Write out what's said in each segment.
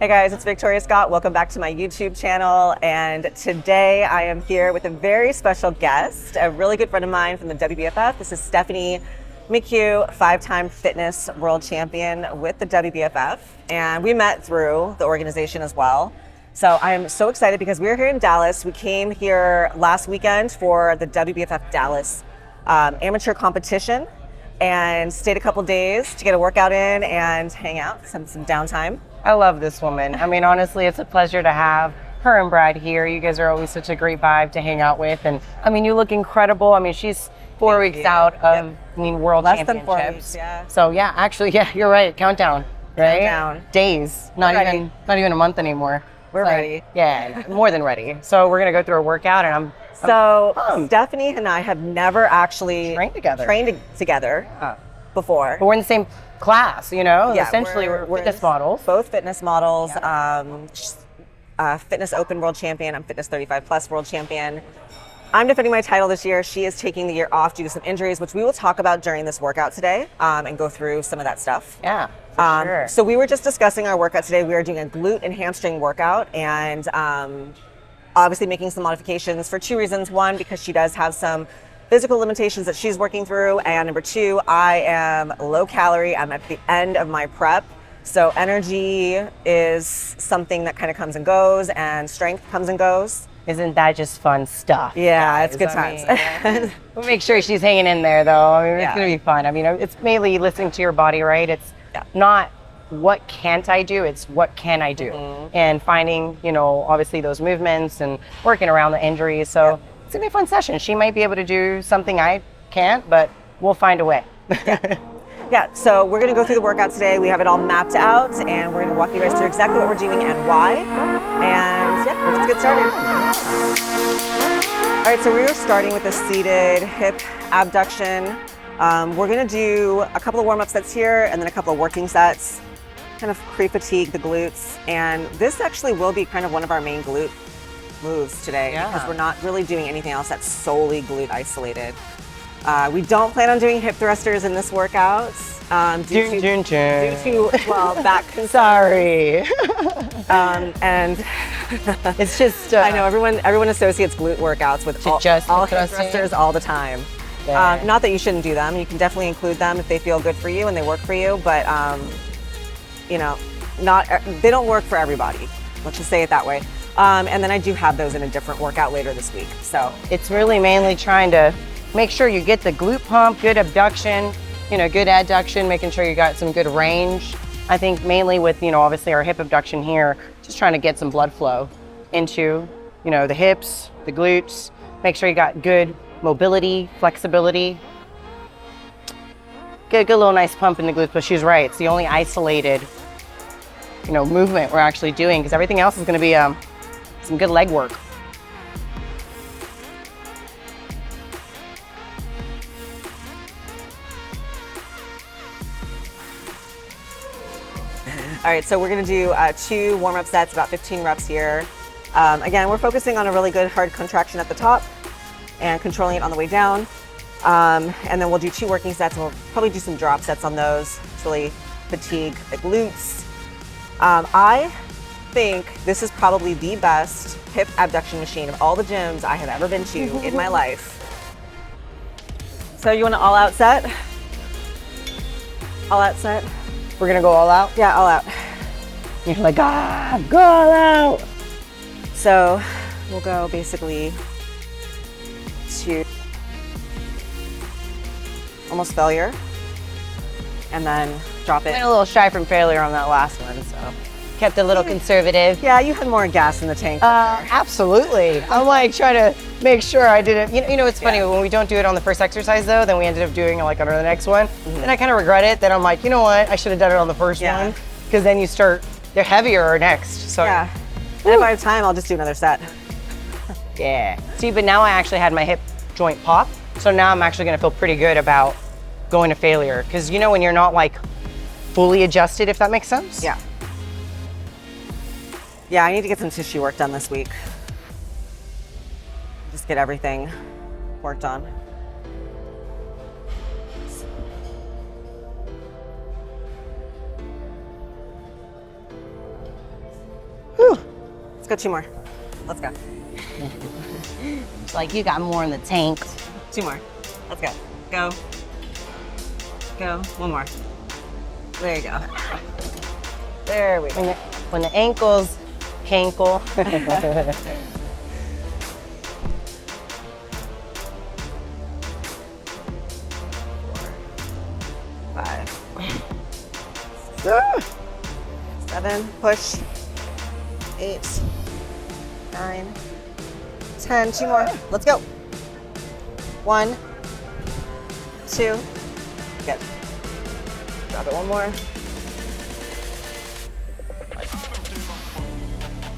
Hey guys, it's Victoria Scott. Welcome back to my YouTube channel. And today I am here with a very special guest, a really good friend of mine from the WBFF. This is Stephanie McHugh, 5-time fitness world champion with the WBFF. And we met through the organization as well. So I am so excited because we're here in Dallas. We came here last weekend for the WBFF Dallas amateur competition and stayed a couple days to get a workout in and hang out, some downtime. I love this woman. I mean, honestly, it's a pleasure to have her and Brad here. You guys are always such a great vibe to hang out with. And I mean, you look incredible. I mean, she's 4 weeks out of, world Less championships. than 4 weeks, yeah. So yeah, actually, yeah, you're right. Countdown, right? Countdown. Days, not even a month anymore. We're ready. Yeah, more than ready. So we're gonna go through a workout, and I'm Stephanie and I have never actually trained together before. But we're in the same class, Yeah, essentially we're fitness models. Both fitness models. Yeah. Fitness Open world champion. I'm Fitness 35 plus world champion. I'm defending my title this year. She is taking the year off due to some injuries, which we will talk about during this workout today, and go through some of that stuff. Yeah, for sure. So we were just discussing our workout today. We are doing a glute and hamstring workout, and obviously making some modifications for 2 reasons. One, because she does have some physical limitations that she's working through, and number 2, I am low calorie. I'm at the end of my prep, so energy is something that kind of comes and goes, and strength comes and goes. Isn't that just fun stuff? Yeah, guys? it's good times. We'll make sure she's hanging in there, though. I mean, Yeah. It's gonna be fun. I mean, it's mainly listening to your body, right? It's not what can't I do, it's what can I do, and finding, obviously those movements and working around the injuries. So it's gonna be a fun session. She might be able to do something I can't, but we'll find a way. Yeah, so we're gonna go through the workout today. We have it all mapped out, and we're gonna walk you guys through exactly what we're doing and why. And yeah, let's get started. All right, so we are starting with a seated hip abduction. We're gonna do a couple of warm-up sets here, and then a couple of working sets, kind of pre-fatigue the glutes. And this actually will be kind of one of our main glute moves today, because we're not really doing anything else that's solely glute isolated. We don't plan on doing hip thrusters in this workout due to back concerns. Sorry. And it's just I know everyone associates glute workouts with all hip thrusters all the time. Not that you shouldn't do them. You can definitely include them if they feel good for you and they work for you, but they don't work for everybody. Let's just say it that way. And then I do have those in a different workout later this week. So it's really mainly trying to make sure you get the glute pump, good abduction, good adduction, making sure you got some good range. I think mainly with, obviously our hip abduction here, just trying to get some blood flow into, the hips, the glutes, make sure you got good mobility, flexibility. Get a good little nice pump in the glutes, but she's right. It's the only isolated, movement we're actually doing, because everything else is going to be some good leg work. all right, so we're gonna do 2 warm-up sets, about 15 reps here. Again, we're focusing on a really good hard contraction at the top and controlling it on the way down. And then we'll do 2 working sets, and we'll probably do some drop sets on those to really fatigue the glutes. I think this is probably the best hip abduction machine of all the gyms I have ever been to in my life. So you want an all-out set? All-out set? We're gonna go all out? Yeah, all out. You're like, go all out. So we'll go basically to almost failure, and then drop it. Went a little shy from failure on that last one, so kept a little conservative. Yeah, you had more gas in the tank. Absolutely. I'm like trying to make sure I did it. It's funny when we don't do it on the first exercise though, then we ended up doing it like on the next one. And I kind of regret it. Then I'm like, you know what? I should have done it on the first one, because then they're heavier next. So yeah. And if I have time, I'll just do another set. Yeah. See, but now I actually had my hip joint pop, so now I'm actually gonna feel pretty good about going to failure, because when you're not like fully adjusted, if that makes sense. Yeah. Yeah, I need to get some tissue work done this week. Just get everything worked on. go 2 more. Let's go. It's like you got more in the tank. 2 more. Let's go. Go. Go. 1 more. There you go. There we go. When the ankles cankle. 5. 7. Push. 8. 9. 10. 2 more. Let's go. 1. 2. Good. Drop it 1 more.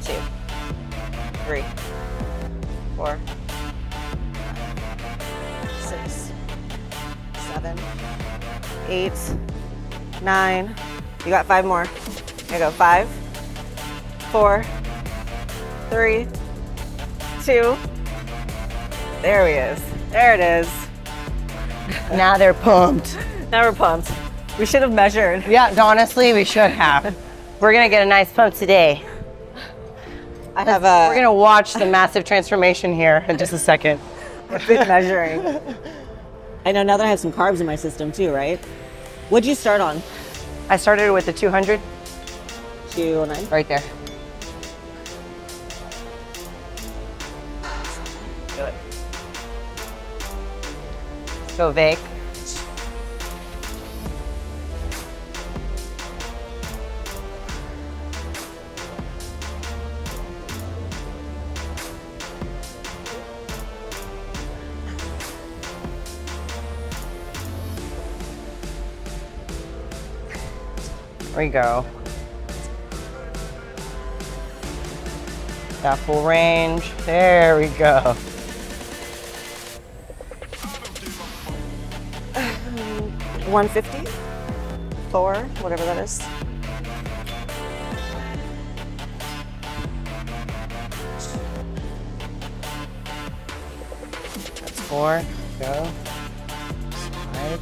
2. 3. 4. 6. 7. 8. 9. You got 5 more. There you go. 5. 4. 3. 2. There he is. There it is. Now they're pumped. Now we're pumped. We should have measured. Yeah, honestly, we should have. We're gonna get a nice pump today. We're gonna watch the massive transformation here in just a second. I've been measuring. I know now that I have some carbs in my system too, right? What'd you start on? I started with the 200. 209. Right there. Do it. Let's go, Vic. There we go. Got full range. There we go. 150. 4, whatever that is. That's 4. Go. 5.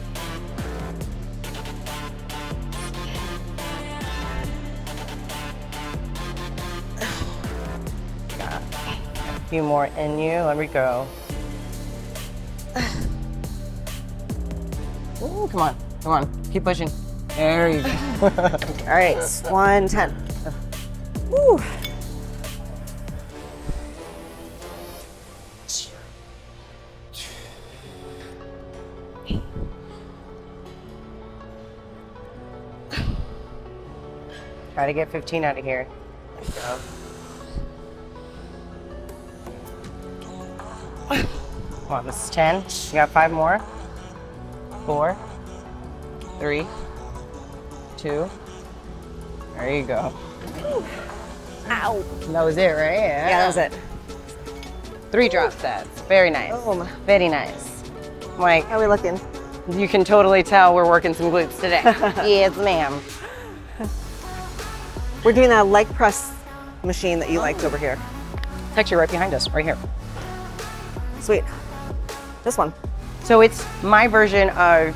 Got a few more in you. Let me go. Ooh, come on. Come on. Keep pushing. There you go. All right, 110. Woo. Try to get 15 out of here. There you go. Come on, this is 10. You got 5 more. 4, 3, 2. There you go. Ow. That was it, right? Yeah, that was it. 3 drop sets. Very nice. Boom. Very nice. Like, How are we looking? you can totally tell we're working some glutes today. Yes, ma'am. We're doing that leg press machine that you liked over here. It's actually right behind us, right here. Sweet. This one. So it's my version of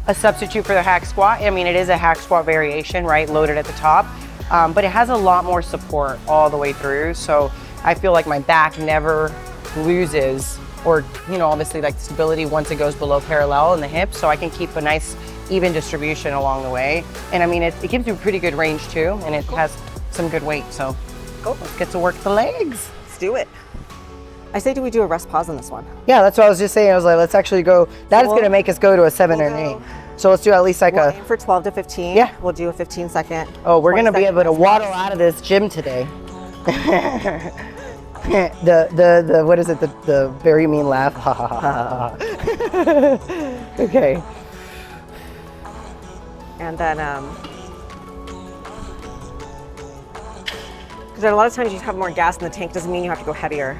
a substitute for the hack squat. I mean, it is a hack squat variation, right? Loaded at the top, but it has a lot more support all the way through. So I feel like my back never loses, or, you know, obviously like stability once it goes below parallel in the hips. So I can keep a nice even distribution along the way. And I mean, it gives you pretty good range too, and it has some good weight. So let's get to work the legs. Let's do it. I say, do we do a rest pause on this one? Yeah, that's what I was just saying. I was like, let's actually go. That is going to make us go to a 7 or an 8. So let's do at least like We'll aim for 12 to 15. Yeah. We'll do a 15 second. Oh, we're going to be 20 able to second waddle rest out of this gym today. the what is it? The very mean laugh. Ha ha ha ha. Okay. pause. And then, because a lot of times you have more gas in the tank, doesn't mean you have to go heavier.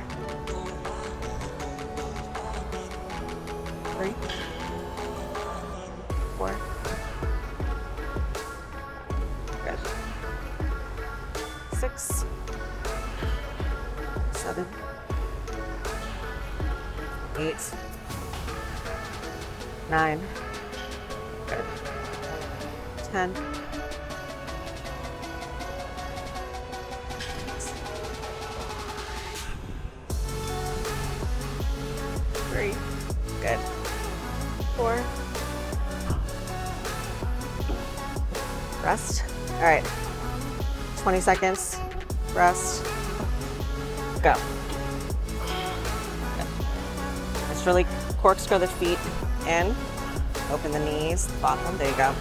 3, 4. Good. 6, 7, 8, 9. Good. 10. Good. 4. Rest. All right. 20 seconds. Rest. Go. Good. Just really corkscrew the feet in. Open the knees, bottom. There you go.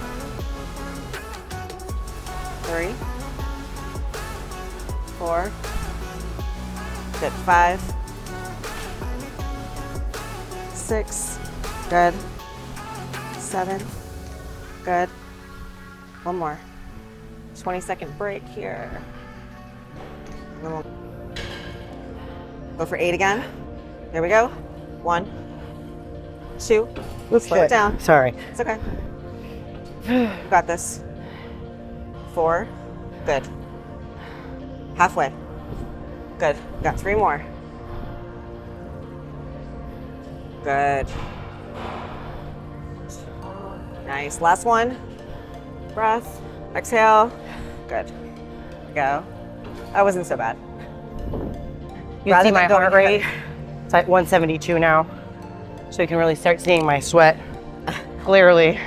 3. 4. Good. 5. 6. Good. 7. Good. One more. 20-second break here. And then we'll go for 8 again. There we go. 1, 2. Slow it down. Sorry. It's okay. You got this. 4. Good. Halfway. Good. Got 3 more. Good. Nice. Last one. Breath. Exhale. Good. Go. That wasn't so bad. You can see my heart rate. It's at 172 now. So you can really start seeing my sweat clearly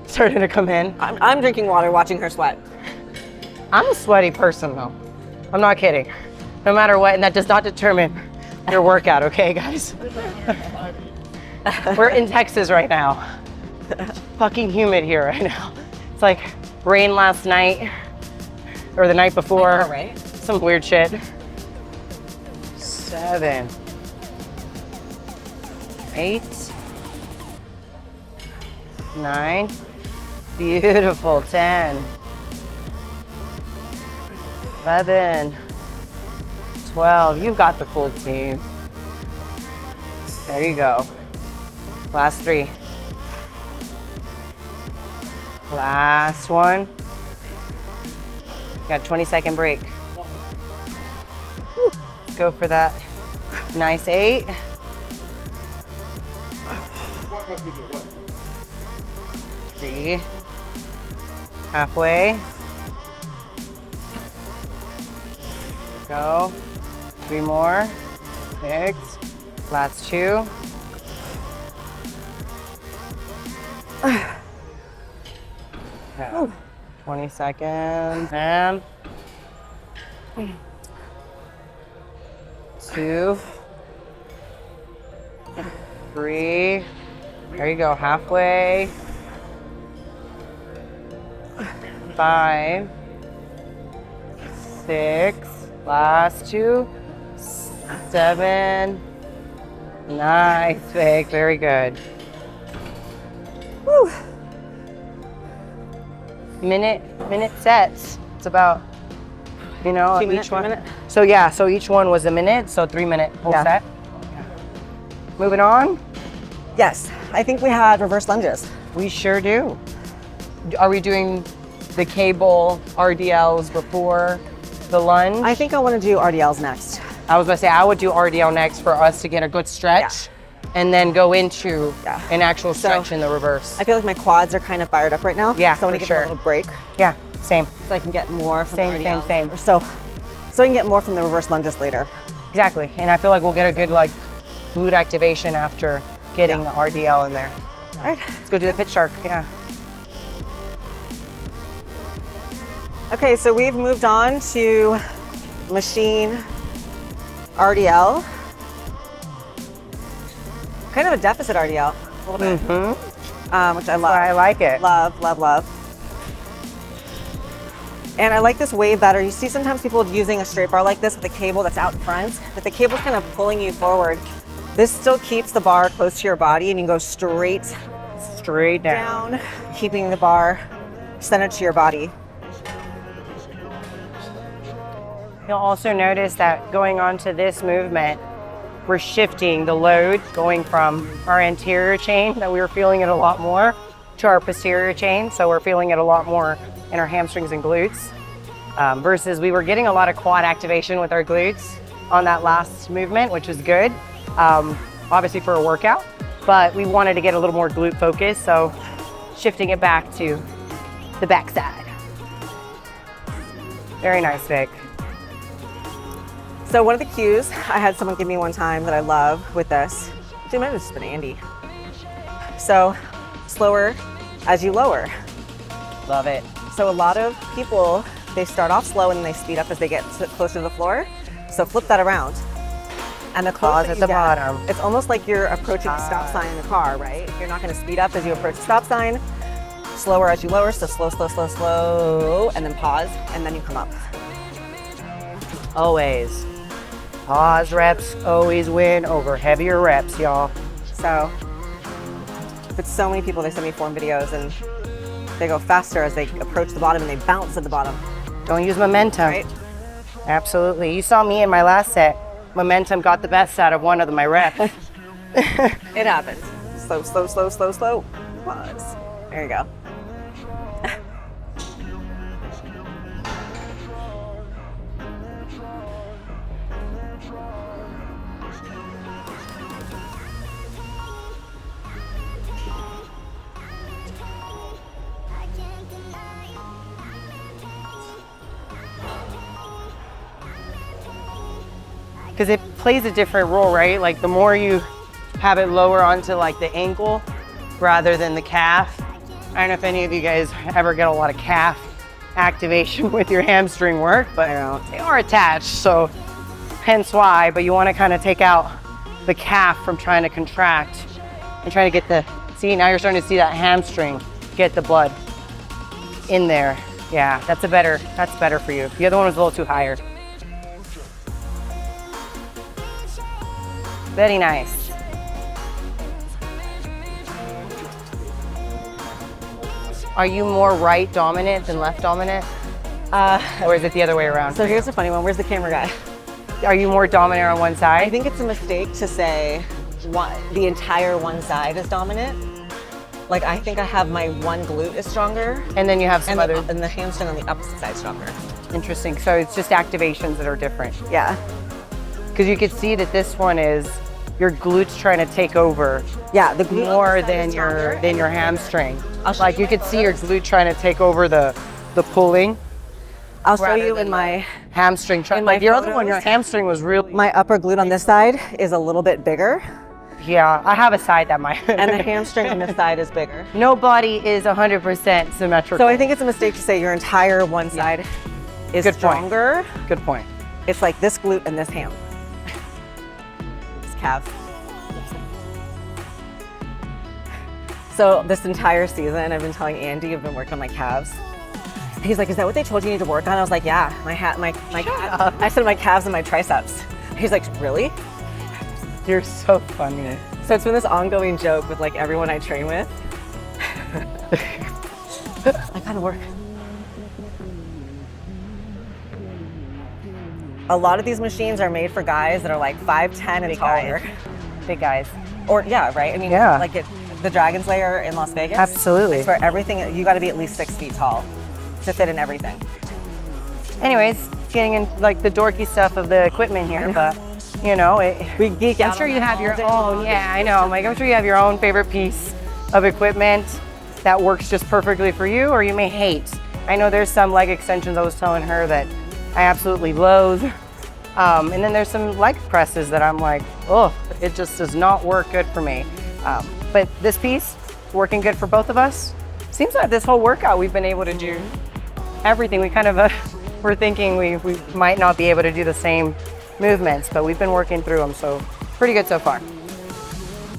starting to come in. I'm drinking water watching her sweat. I'm a sweaty person though. I'm not kidding. No matter what, and that does not determine your workout, okay guys? We're in Texas right now. It's fucking humid here right now. It's like rain last night or the night before. I know, right? Some weird shit. 7, 8, 9, beautiful, 10, 11, 12, you've got the full team. There you go. Last 3. Last one. Got a 20-second break. Whew. Go for that. Nice 8. 3. Halfway. Go. 3 more. 6. Last 2. Yeah. 20 seconds. And 2, 3. There you go, halfway. 5, 6. Last 2. 7. Nice, Vic. Very good. Whew. Minute sets. It's about, you know, 2 each one. minute? So yeah, so each one was a minute, so 3-minute whole Yeah. set. Moving on. Yes, I think we had reverse lunges. We sure do. Are we doing the cable RDLs before the lunge? I think I want to do RDLs next. I was gonna say I would do RDL next for us to get a good stretch, and then go into an actual stretch in the reverse. I feel like my quads are kind of fired up right now. Yeah, so I want for to give them sure. a little break Yeah, same. so I can get more from Same, the RDLs. same. So I can get more from the reverse lunges later. Exactly, and I feel like we'll get a good like glute activation after getting the RDL in there. All right. Let's go do the pitch shark. Yeah. Okay, so we've moved on to machine RDL. Kind of a deficit RDL, a little bit, which I love. I like it. Love, love, love. And I like this way better. You see sometimes people using a straight bar like this with a cable that's out in front, but the cable's kind of pulling you forward. This still keeps the bar close to your body and you can go straight down, keeping the bar centered to your body. You'll also notice that going on to this movement, we're shifting the load going from our anterior chain that we were feeling it a lot more to our posterior chain. So we're feeling it a lot more in our hamstrings and glutes versus we were getting a lot of quad activation with our glutes on that last movement, which is good, obviously for a workout, but we wanted to get a little more glute focus. So shifting it back to the back side. Very nice, Vic. So one of the cues I had someone give me one time that I love with this Dude, might have just been Andy. So slower as you lower. Love it. So a lot of people, they start off slow and they speed up as they get closer to the floor. So flip that around. And the Pause closer at you the get, bottom. it's almost like you're approaching a stop sign in the car, right? You're not going to speed up as you approach the stop sign. Slower as you lower, so slow, slow, slow, slow, and then pause, and then you come up. Always. Pause reps always win over heavier reps, y'all. So, but so many people, they send me form videos and they go faster as they approach the bottom and they bounce at the bottom. Don't use momentum. Right? Absolutely. You saw me in my last set. Momentum got the best out of one of my reps. It happens. Slow, slow, slow, slow, slow. Pause. There you go. Because it plays a different role, right? Like the more you have it lower onto like the ankle rather than the calf. I don't know if any of you guys ever get a lot of calf activation with your hamstring work, but they are attached, so hence why. But you want to kind of take out the calf from trying to contract and trying to get the, see, now you're starting to see that hamstring get the blood in there. Yeah, that's better for you. The other one was a little too higher. Very nice. Are you more right dominant than left dominant? Or is it the other way around? So here's the funny one. Where's the camera guy? Are you more dominant on one I side? think it's a mistake to say the entire one side is dominant. Like I think I have my one glute is stronger. And then you have some other. And the hamstring on the opposite side stronger. Interesting. So it's just activations that are different. Yeah. Because you could see that this one is your glutes trying to take over. Yeah, the glute more than your hamstring. Like you could see your glute trying to take over the pulling. I'll show you in my hamstring. Like your other one, your hamstring was really. My upper glute on this side is a little bit bigger. Yeah, I have a side that might. And the hamstring on this side is bigger. No body is 100% symmetrical. So I think it's a mistake to say your entire one side is stronger. Good point. It's like this glute and this ham. This calf. So this entire season, I've been telling Andy I've been working on my calves. He's like, "Is that what they told you need to work on?" I was like, "Yeah, my I said my calves and my triceps." He's like, "Really?" You're so funny. So it's been this ongoing joke with like everyone I train with. I gotta work. A lot of these machines are made for guys that are like 5'10" and taller. Big guys. Or yeah, right? I mean, yeah. Like the Dragon's Lair in Las Vegas. Absolutely. It's for everything. You gotta be at least 6 feet tall to fit in everything. Anyways, getting in like the dorky stuff of the equipment here, but you know, we geek out. I'm sure you have your own. Yeah, I know. Like I'm sure you have your own favorite piece of equipment that works just perfectly for you, or you may hate. I know there's some leg extensions I was telling her that I absolutely loathe. And then there's some leg presses that I'm like, oh, it just does not work good for me. But this piece, working good for both of us. Seems like this whole workout we've been able to do everything. We kind of we're thinking we might not be able to do the same movements, but we've been working through them, so pretty good so far.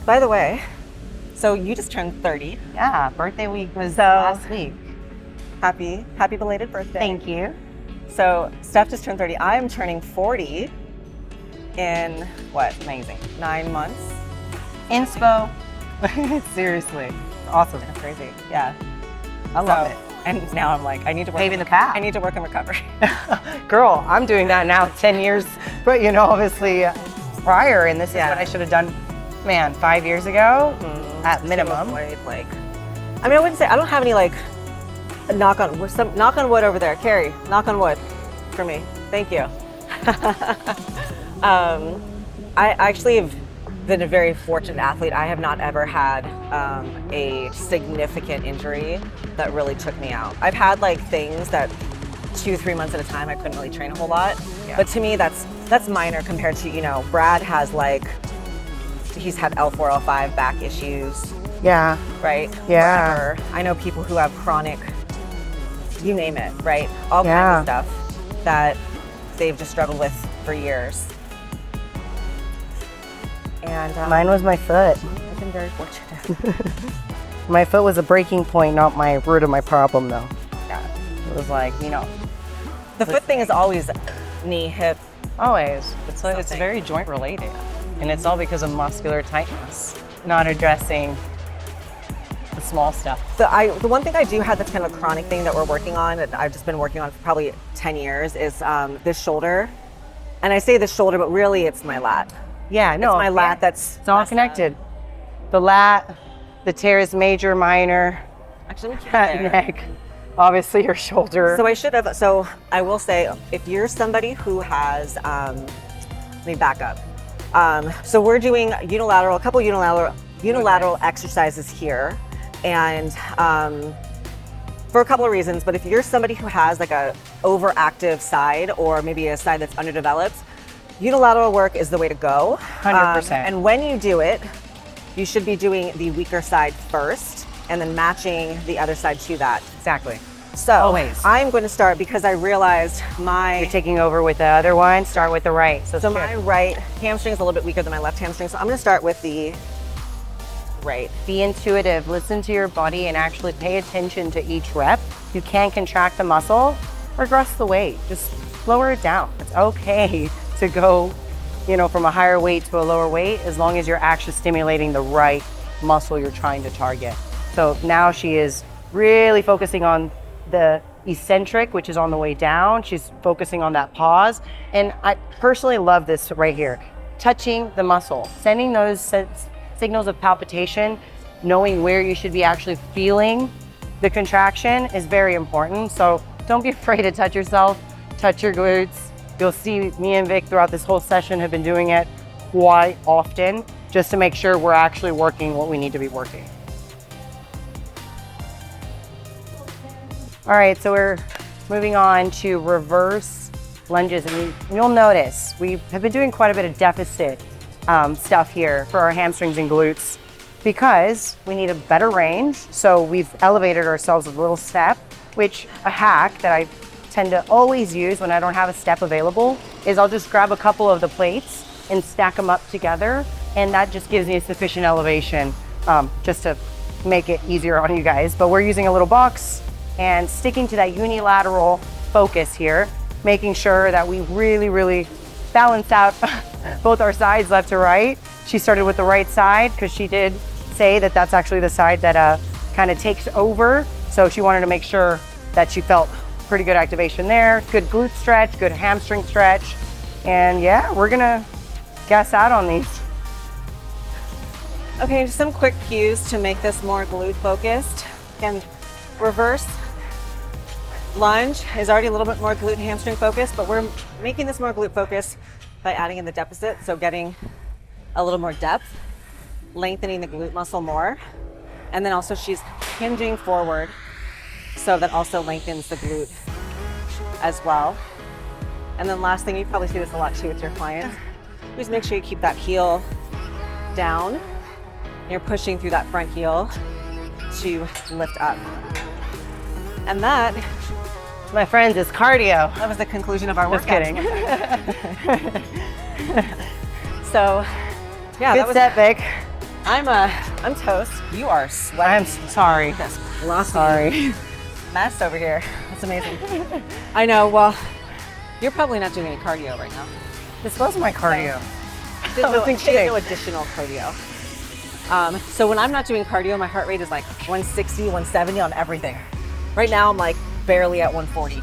By the way, so you just turned 30. Yeah, birthday week was last week. Happy belated birthday. Thank you. So Steph just turned 30. I'm turning 40 in what? Amazing. 9 months. Inspo. Seriously. Awesome. That's crazy. Yeah. I love it. And now I'm like, I need to work. Paving the path. I need to work in recovery. Girl, I'm doing that now 10 years, but you know, obviously prior, and this is what I should have done, man, 5 years ago at minimum. Like, I mean, I wouldn't say, I don't have any like, knock on wood over there. Carrie, knock on wood for me. Thank you. I actually have been a very fortunate athlete. I have not ever had a significant injury that really took me out. I've had like things that 2-3 months at a time I couldn't really train a whole lot. Yeah. But to me, that's minor compared to, you know, Brad has like he's had L4, L5 back issues, Yeah. right? Yeah. Forever. I know people who have chronic, you name it, right? All Yeah. kinds of stuff that they've just struggled with for years. And Mine was my foot. I've been very fortunate. My foot was a breaking point, not my root of my problem, though. Yeah. It was like, you know, The foot thing is always knee, hip. always. It's Something. very joint related, and it's all because of muscular tightness, not addressing the small stuff. The one thing I do have that's kind of a chronic thing that we're working on, that I've just been working on for probably 10 years, is this shoulder. And I say this shoulder, but really it's my lat. Yeah, no, It's my lat that's it's all messed up. connected. The lat, the tears, major, minor, Actually, we can't cat, there. neck, obviously your shoulder. So I will say, if you're somebody who has, let me back up. So we're doing a couple unilateral exercises here, and for a couple of reasons. But if you're somebody who has like a overactive side, or maybe a side that's underdeveloped, unilateral work is the way to go. 100%. And when you do it, you should be doing the weaker side first, and then matching the other side to that. Exactly. So Always. I'm going to start, because I realized You're taking over with the other one. Start with the right. so my right hamstring is a little bit weaker than my left hamstring. So I'm going to start with the right. Be intuitive. Listen to your body and actually pay attention to each rep. You can contract the muscle, regress the weight. Just lower it down. It's okay to go, from a higher weight to a lower weight, as long as you're actually stimulating the right muscle you're trying to target. So now she is really focusing on the eccentric, which is on the way down. She's focusing on that pause. And I personally love this right here. Touching the muscle, sending those signals of palpitation, knowing where you should be actually feeling the contraction is very important. So don't be afraid to touch yourself, touch your glutes. You'll see me and Vic throughout this whole session have been doing it quite often, just to make sure we're actually working what we need to be working. All right, so we're moving on to reverse lunges. And you'll notice we have been doing quite a bit of deficit stuff here for our hamstrings and glutes, because we need a better range. So we've elevated ourselves a little step, which a hack that I tend to always use when I don't have a step available is I'll just grab a couple of the plates and stack them up together. And that just gives me a sufficient elevation just to make it easier on you guys. But we're using a little box and sticking to that unilateral focus here, making sure that we really, really balance out both our sides, left to right. She started with the right side because she did say that that's actually the side that kind of takes over. So she wanted to make sure that she felt pretty good activation there, good glute stretch, good hamstring stretch. And yeah, we're gonna gas out on these. Okay, just some quick cues to make this more glute focused. Again, reverse lunge is already a little bit more glute and hamstring focused, but we're making this more glute focused by adding in the deficit. So getting a little more depth, lengthening the glute muscle more. And then also she's hinging forward, so that also lengthens the glute as well. And then last thing, you probably see this a lot too with your clients, just make sure you keep that heel down. You're pushing through that front heel to lift up. And that, My friends, is cardio. that was the conclusion of our Just workout. kidding. So, yeah, Good that was, set, Vic. I'm toast. You are sweating. I'm sorry. This glossy Sorry. mess over here. That's amazing. I know. Well, you're probably not doing any cardio right now. This was my cardio. There's I was kidding. no additional cardio. So when I'm not doing cardio, my heart rate is like 160, 170 on everything. Right now, I'm like barely at 140.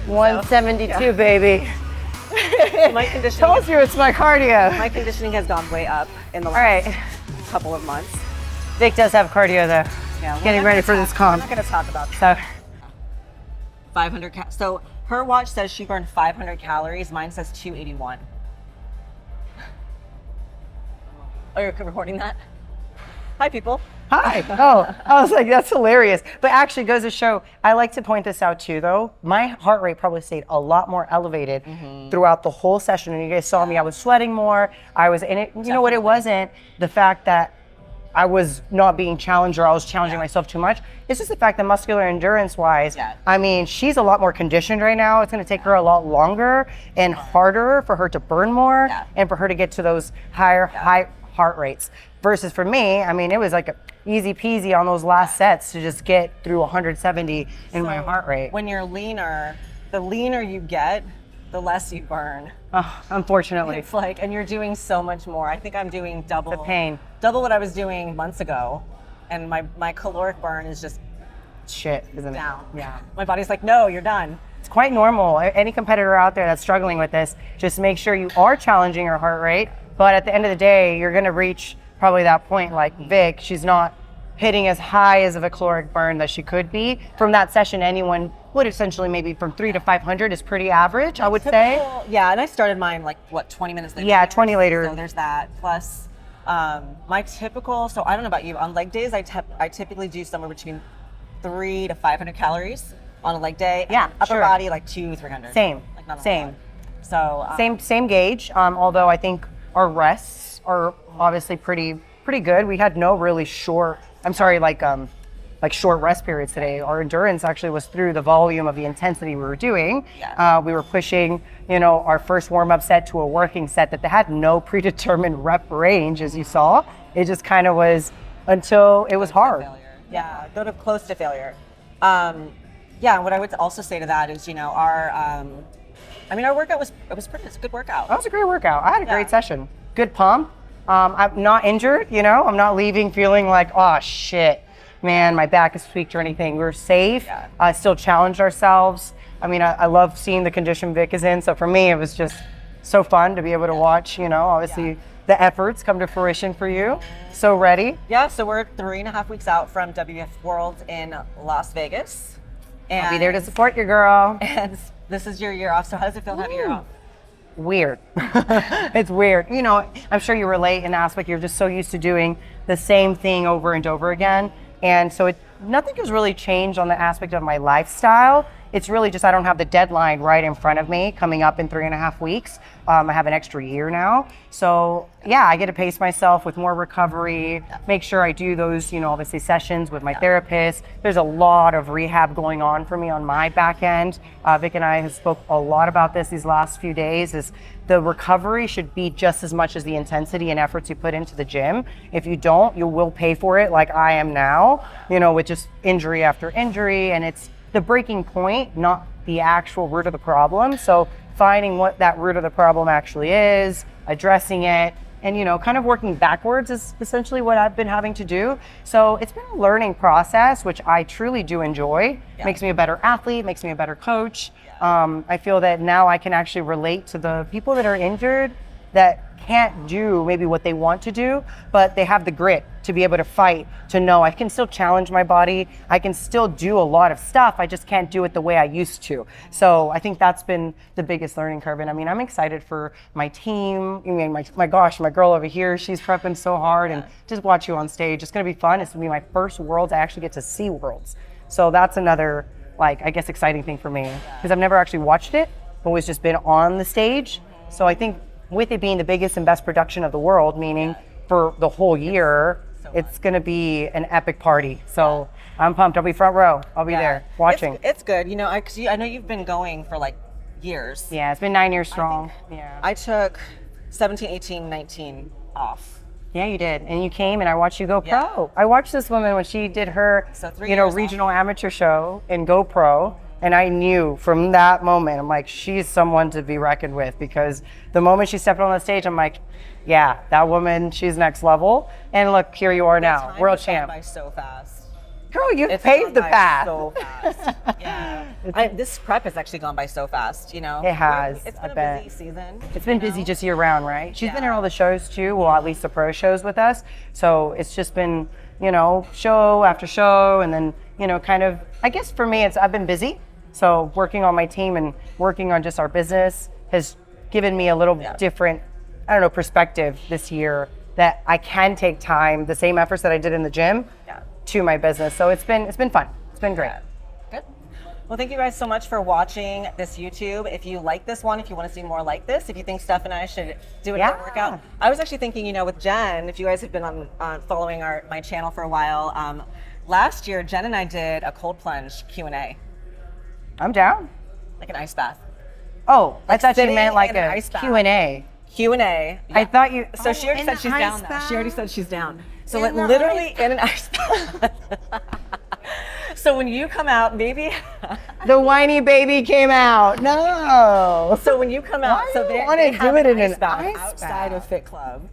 172, baby. My conditioning, Told you it's my cardio. my conditioning has gone way up in the All last right. couple of months. Vic does have cardio though. Yeah, we're Getting not ready gonna for talk- this comp. We're not going to talk about that. So 500 so her watch says she burned 500 calories. Mine says 281. Oh, you're recording that? Hi, people. Hi. Oh, I was like, that's hilarious. But actually goes to show, I like to point this out too, though. My heart rate probably stayed a lot more elevated throughout the whole session. And you guys saw me, I was sweating more. I was in it. You know what? It wasn't the fact that I was not being challenged or I was challenging myself too much. It's just the fact that muscular endurance wise, I mean, she's a lot more conditioned right now. It's going to take her a lot longer and harder for her to burn more and for her to get to those high heart rates. Versus for me, I mean, it was like easy peasy on those last sets to just get through 170 in my heart rate. When you're leaner, the leaner you get, the less you burn. Oh, unfortunately. It's like, and you're doing so much more. I think I'm doing double. The pain. Double what I was doing months ago. And my caloric burn is just shit, isn't it? Down. Yeah. My body's like, no, you're done. It's quite normal. Any competitor out there that's struggling with this, just make sure you are challenging your heart rate. But at the end of the day, you're going to reach probably that point like Vic. She's not hitting as high as of a caloric burn that she could be. From that session, anyone would essentially maybe from 300 to 500 is pretty average, I would say. Yeah, and I started mine like, what, 20 minutes later? Yeah, 20 later. So there's that. Plus, my typical, so I don't know about you, on leg days, I typically do somewhere between 300 to 500 calories on a leg day. Yeah, upper body, like 200-300. Same, like not same. So same gauge, although I think our rests are obviously pretty good. We had no really short, like short rest periods today. Our endurance actually was through the volume of the intensity we were doing. Yeah. We were pushing, our first warm-up set to a working set that had no predetermined rep range, as you saw. It just kind of was until it was hard. Yeah, go to close to failure. Yeah, what I would also say to that is, our workout was it's a good workout. That was a great workout. I had a great session. Good pump. I'm not injured, I'm not leaving feeling like, oh shit, man, my back is tweaked or anything. We were safe, still challenged ourselves. I mean, I love seeing the condition Vic is in. So for me, it was just so fun to be able to watch, obviously the efforts come to fruition for you. So ready? Yeah, so we're 3.5 weeks out from WBF World in Las Vegas. And I'll be there to support you, girl. And this is your year off. So how does it feel to have a year off? Weird. It's weird. I'm sure you relate in the aspect you're just so used to doing the same thing over and over again. And so nothing has really changed on the aspect of my lifestyle. It's really just I don't have the deadline right in front of me coming up in 3.5 weeks. I have an extra year now. So yeah, I get to pace myself with more recovery, make sure I do those, obviously sessions with my therapist. There's a lot of rehab going on for me on my back end. Vic and I have spoke a lot about this these last few days is the recovery should be just as much as the intensity and efforts you put into the gym. If you don't, you will pay for it like I am now, with just injury after injury. And it's the breaking point, not the actual root of the problem. So finding what that root of the problem actually is, addressing it, and kind of working backwards is essentially what I've been having to do. So it's been a learning process, which I truly do enjoy. Makes me a better athlete, makes me a better coach. I feel that now I can actually relate to the people that are injured that can't do maybe what they want to do, but they have the grit to be able to fight, to know I can still challenge my body. I can still do a lot of stuff. I just can't do it the way I used to. So I think that's been the biggest learning curve. And I'm excited for my team. My gosh, my girl over here, she's prepping so hard and just watch you on stage. It's going to be fun. It's going to be my first Worlds. I actually get to see Worlds. So that's another, exciting thing for me because I've never actually watched it, but always just been on the stage. So I think with it being the biggest and best production of the world, meaning for the whole year, it's going to be an epic party. So I'm pumped. I'll be front row. I'll be there watching. It's good. I know you've been going for years. Yeah, it's been 9 years strong. I took 17, 18, 19 off. Yeah, you did. And you came and I watched you go pro. I watched this woman when she did her, regional amateur show in GoPro. And I knew from that moment, I'm like, she's someone to be reckoned with because the moment she stepped on the stage, I'm like, yeah, that woman, she's next level. And look, here you are now, world champ. By so fast. Girl, you paved the path. So fast. Yeah. This prep has actually gone by so fast, It has. It's been a busy season. It's been busy just year round, right? She's been in all the shows too, well, at least the pro shows with us. So it's just been, show after show. And then, kind of, I guess for me, I've been busy. So working on my team and working on just our business has given me a little different, perspective this year that I can take time, the same efforts that I did in the gym, to my business. So it's been fun. It's been great. Good. Well, thank you guys so much for watching this YouTube. If you like this one, if you want to see more like this, if you think Steph and I should do another workout. I was actually thinking, with Jen, if you guys have been on following my channel for a while, last year, Jen and I did a cold plunge Q&A. I'm down. Like an ice bath. Oh, I thought you meant like an a ice bath. Q&A. Q&A. I thought you. So she already said she's down now. She already said she's down. So literally in an ice bath. So when you come out, maybe the whiny baby came out. No. So when you come out, so they have an ice bath outside of Fit Club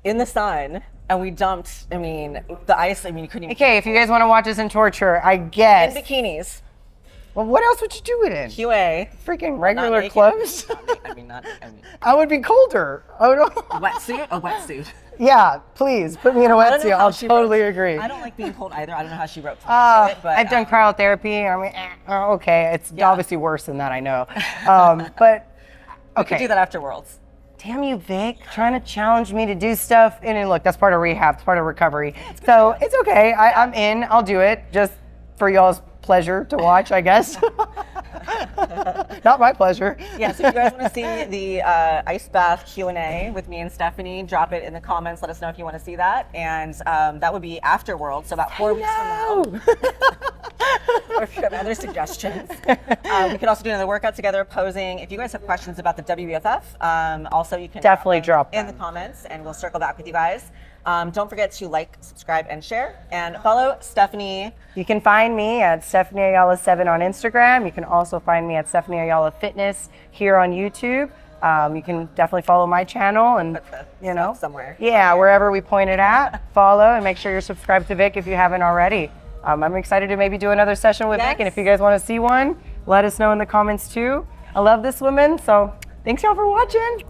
in the sun, and we dumped. The ice. You couldn't even. Okay, if you guys want to watch us in torture, I guess. In bikinis. Well, what else would you do it in? QA. Freaking regular clothes. Not. I would be colder. Oh no. Wetsuit. A wetsuit. Yeah, please put me in a wetsuit. I'll totally agree. I don't like being cold either. I don't know how she wrote to it, but I've done cryotherapy. Okay, it's obviously worse than that. I know, but okay. We could do that after Worlds. Damn you, Vic, trying to challenge me to do stuff. And look, that's part of rehab. It's part of recovery. So it's okay. I'm in. I'll do it just for y'all's pleasure to watch, I guess. Not my pleasure. Yeah, so if you guys want to see the ice bath Q&A with me and Stephanie, drop it in the comments. Let us know if you want to see that. And that would be after World, so about 4 weeks from now. Or if you have other suggestions. We could also do another workout together, posing. If you guys have questions about the WBFF, also you can definitely drop in the comments, and we'll circle back with you guys. Don't forget to like, subscribe, and share. And follow Stephanie. You can find me at Stephanie Ayala 7 on Instagram. You can also find me at Stephanie Ayala Fitness here on YouTube. You can definitely follow my channel and, somewhere. Yeah, wherever we point it at, follow and make sure you're subscribed to Vic if you haven't already. I'm excited to maybe do another session with Vic, and if you guys want to see one, let us know in the comments too. I love this woman, so thanks y'all for watching.